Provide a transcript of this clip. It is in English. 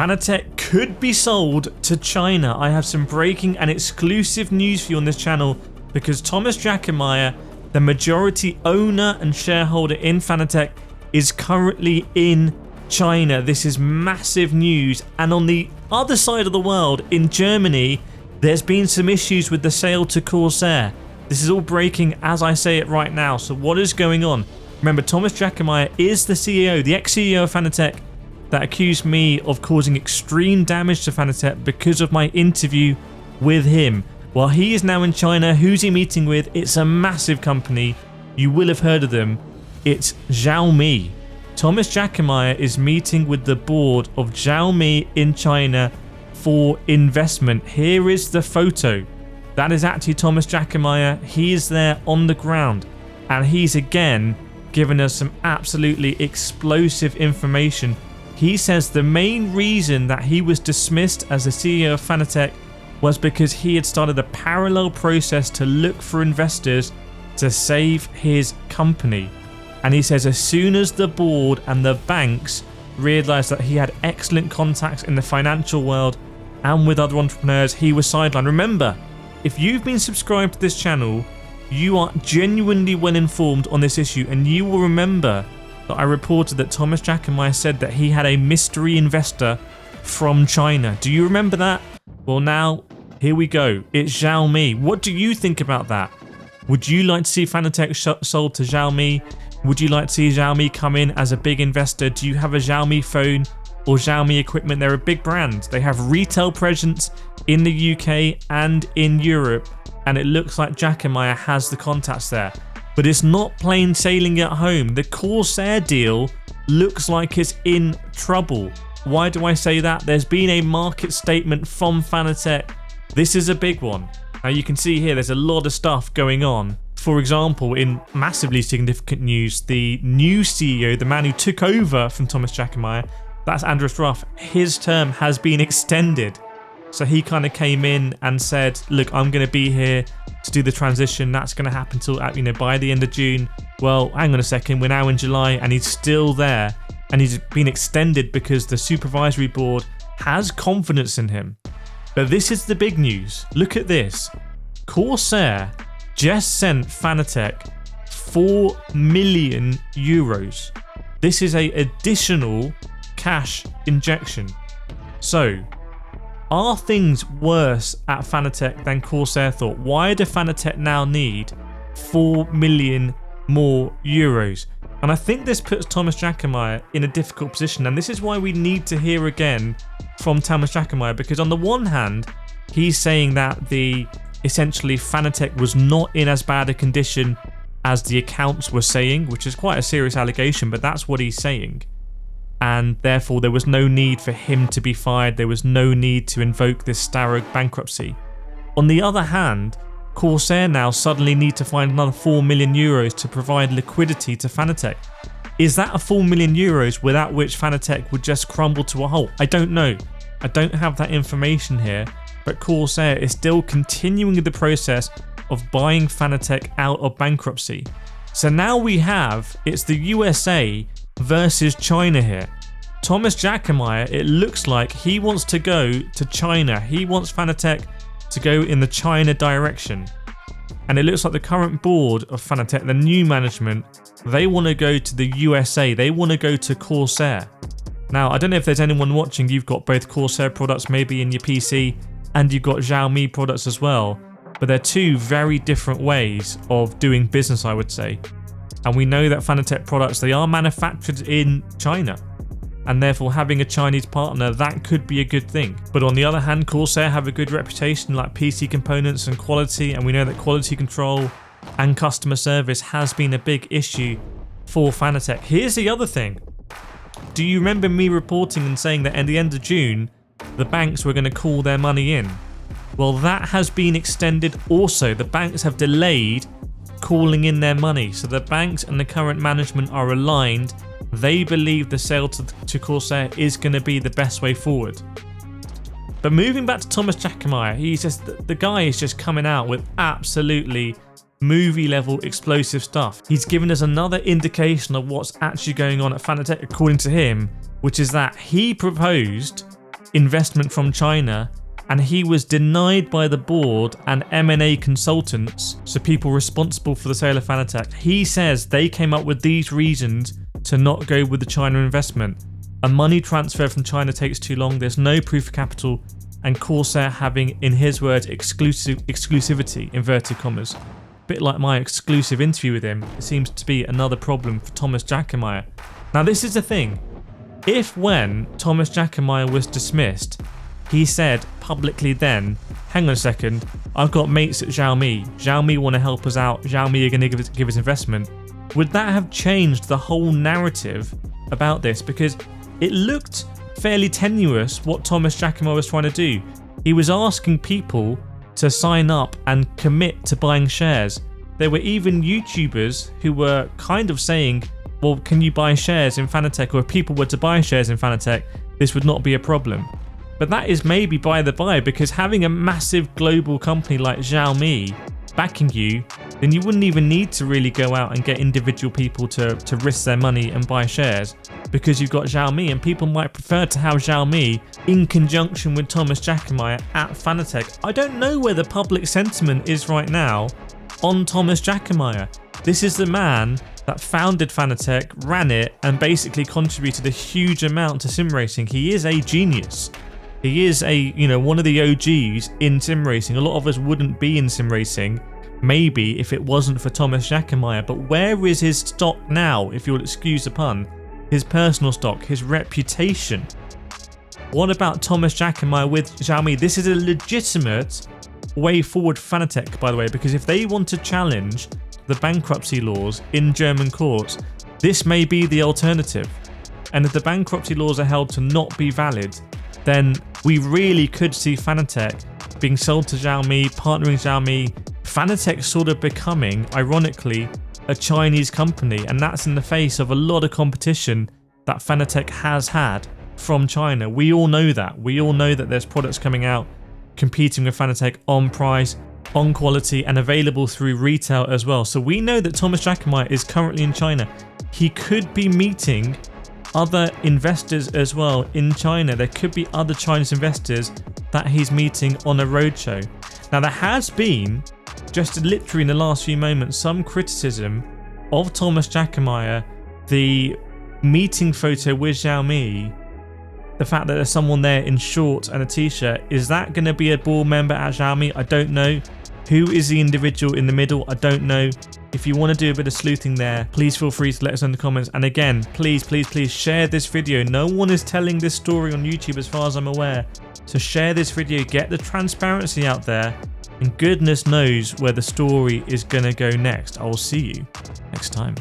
Fanatec could be sold to China. I have some breaking and exclusive news for you on this channel because Thomas Jackermeier, the majority owner and shareholder in Fanatec, is currently in China. This is massive news. And on the other side of the world, in Germany, there's been some issues with the sale to Corsair. This is all breaking as I say it right now. So what is going on? Remember, Thomas Jackermeier is the CEO, the ex-CEO of Fanatec, that accused me of causing extreme damage to Fanatec because of my interview with him. Well, he is now in China. Who's he meeting with? It's a massive company. You will have heard of them. It's Xiaomi. Thomas Jackermeier is meeting with the board of Xiaomi in China for investment. Here is the photo. That is actually Thomas Jackermeier. He is there on the ground, and he's again given us some absolutely explosive information. He says the main reason that he was dismissed as the CEO of Fanatec was because he had started a parallel process to look for investors to save his company. And he says as soon as the board and the banks realised that he had excellent contacts in the financial world and with other entrepreneurs, he was sidelined. Remember, if you've been subscribed to this channel, you are genuinely well informed on this issue, and you will remember that I reported that Thomas Jackermeier said that he had a mystery investor from China. Do you remember that? Well, now here we go. It's Xiaomi. What do you think about that? Would you like to see Fanatec sold to Xiaomi? Would you like to see Xiaomi come in as a big investor? Do you have a Xiaomi phone or Xiaomi equipment? They're a big brand. They have retail presence in the UK and in Europe, and it looks like Jackermeier has the contacts there. But it's not plain sailing at home. The Corsair deal looks like it's in trouble. Why do I say that? There's been a market statement from Fanatec. This is a big one. Now you can see here there's a lot of stuff going on. For example, in massively significant news, the new CEO, the man who took over from Thomas Jackermeier, that's Andreas Ruff, his term has been extended. So he kind of came in and said, look, I'm going to be here to do the transition. That's going to happen till, by the end of June. Well, hang on a second. We're now in July and he's still there. And he's been extended because the supervisory board has confidence in him. But this is the big news. Look at this. Corsair just sent Fanatec 4 million euros. This is an additional cash injection. So, are things worse at Fanatec than Corsair thought? Why do Fanatec now need 4 million more euros? And I think this puts Thomas Jackermeier in a difficult position. And this is why we need to hear again from Thomas Jackermeier, because on the one hand, he's saying that essentially Fanatec was not in as bad a condition as the accounts were saying, which is quite a serious allegation, but that's what he's saying. And therefore there was no need for him to be fired. There was no need to invoke this Starog bankruptcy. On the other hand, Corsair now suddenly need to find another 4 million euros to provide liquidity to Fanatec. Is that a 4 million euros without which Fanatec would just crumble to a halt? I don't know. I don't have that information here, but Corsair is still continuing the process of buying Fanatec out of bankruptcy. So now it's the USA versus China here. Thomas Jackermeier, it looks like he wants to go to China. He wants Fanatec to go in the China direction. And it looks like the current board of Fanatec, the new management, they want to go to the USA. They want to go to Corsair. Now, I don't know if there's anyone watching, you've got both Corsair products maybe in your PC, and you've got Xiaomi products as well. But they're two very different ways of doing business, I would say. And we know that Fanatec products, they are manufactured in China. And therefore having a Chinese partner, that could be a good thing. But on the other hand, Corsair have a good reputation like PC components and quality. And we know that quality control and customer service has been a big issue for Fanatec. Here's the other thing. Do you remember me reporting and saying that at the end of June, the banks were going to call their money in? Well, that has been extended also. The banks have delayed calling in their money. So the banks and the current management are aligned. They believe the sale to Corsair is going to be the best way forward. But moving back to Thomas Jackermeier, the guy is just coming out with absolutely movie level explosive stuff. He's given us another indication of what's actually going on at Fanatec according to him, which is that he proposed investment from China, and he was denied by the board and M&A consultants, so people responsible for the sale of Fanatec. He says they came up with these reasons to not go with the China investment. A money transfer from China takes too long, there's no proof of capital, and Corsair having, in his words, exclusivity, inverted commas. Bit like my exclusive interview with him, it seems to be another problem for Thomas Jackermeier. Now this is the thing, if when Thomas Jackermeier was dismissed, he said publicly then, hang on a second, I've got mates at Xiaomi, Xiaomi want to help us out, Xiaomi are going to give us investment, would that have changed the whole narrative about this? Because it looked fairly tenuous what Thomas Jackermeier was trying to do. He was asking people to sign up and commit to buying shares. There were even YouTubers who were kind of saying, well, can you buy shares in Fanatec? Or if people were to buy shares in Fanatec, this would not be a problem. But that is maybe by the by, because having a massive global company like Xiaomi backing you, then you wouldn't even need to really go out and get individual people to risk their money and buy shares, because you've got Xiaomi, and people might prefer to have Xiaomi in conjunction with Thomas Jackermeier at Fanatec. I don't know where the public sentiment is right now on Thomas Jackermeier. This is the man that founded Fanatec, ran it, and basically contributed a huge amount to sim racing. He is a genius. He is one of the OGs in sim racing. A lot of us wouldn't be in sim racing, maybe, if it wasn't for Thomas Jackermeier. But where is his stock now, if you'll excuse the pun? His personal stock, his reputation. What about Thomas Jackermeier with Xiaomi? This is a legitimate way forward for Fanatec, by the way, because if they want to challenge the bankruptcy laws in German courts, this may be the alternative. And if the bankruptcy laws are held to not be valid, then we really could see Fanatec being sold to Xiaomi, partnering Xiaomi, Fanatec sort of becoming, ironically, a Chinese company, and that's in the face of a lot of competition that Fanatec has had from China. We all know that. We all know that there's products coming out competing with Fanatec on price, on quality, and available through retail as well. So we know that Thomas Jackermeier is currently in China. He could be meeting other investors as well in China. There could be other Chinese investors that he's meeting on a roadshow. Now there has been, just literally in the last few moments, some criticism of Thomas Jackermeier, the meeting photo with Xiaomi, the fact that there's someone there in shorts and a t-shirt. Is that going to be a board member at Xiaomi? I don't know. Who is the individual in the middle? I don't know. If you want to do a bit of sleuthing there, please feel free to let us know in the comments. And again, please share this video. No one is telling this story on YouTube as far as I'm aware. So share this video, get the transparency out there, and goodness knows where the story is going to go next. I will see you next time.